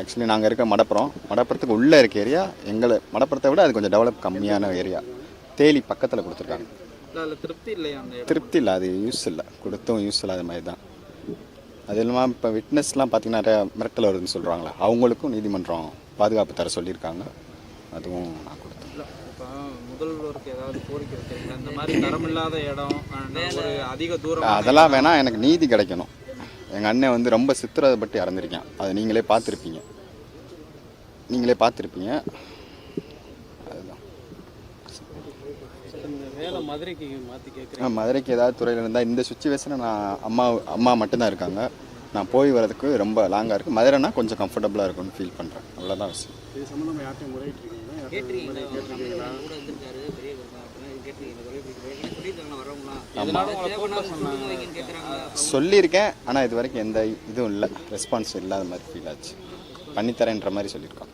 Actually நாங்கள் இருக்க மடப்புறத்துக்கு உள்ளே இருக்க ஏரியா எங்களை மடப்புறத்தை விட அது கொஞ்சம் டெவலப் கம்மியான ஏரியா. தேலி பக்கத்தில் கொடுத்துருக்காங்க. திருப்தி இல்லையா? திருப்தி இல்லை, அது யூஸ் இல்லை, கொடுத்தும் யூஸ் இல்லாத மாதிரி தான். அது இல்லாமல் இப்போ விட்னஸ்லாம் பார்த்தீங்கன்னா நிறையா மிரட்டல் வருதுன்னு சொல்கிறாங்களே, அவங்களுக்கும் நீதிமன்றம் பாதுகாப்பு தர சொல்லியிருக்காங்க. அதுவும் நான் கொடுத்தேன். இப்போ முதல்வருக்கு ஏதாவது கோரிக்கை வைக்கிறீங்களா? இந்த மாதிரி தரமில்லாத இடம், ஒரு அதிக தூரம், அதெல்லாம் வேணால், எனக்கு நீதி கிடைக்கணும். எங்கள் அண்ணன் வந்து ரொம்ப சித்திரப்பட்டு இறந்துருக்கேன். அதை நீங்களே பார்த்துருப்பீங்க. அதுதான். மதுரைக்கு ஏதாவது துறையில் இருந்தால், இந்த சுச்சுவேஷனை நான் அம்மா மட்டும்தான் இருக்காங்க. நான் போய் வரதுக்கு ரொம்ப லாங்காக இருக்குது. மதுரைனா கொஞ்சம் கம்ஃபர்டபுளாக இருக்கும்னு ஃபீல் பண்ணுறேன். அவ்வளோதான் விஷயம். சொல்லியிருக்கேன், ஆனால் இது வரைக்கும் எந்த இதுவும் இல்லை, ரெஸ்பான்ஸ் இல்லாத மாதிரி ஃபீல் ஆச்சு. பண்ணித்தரேன்ற மாதிரி சொல்லியிருக்கான்.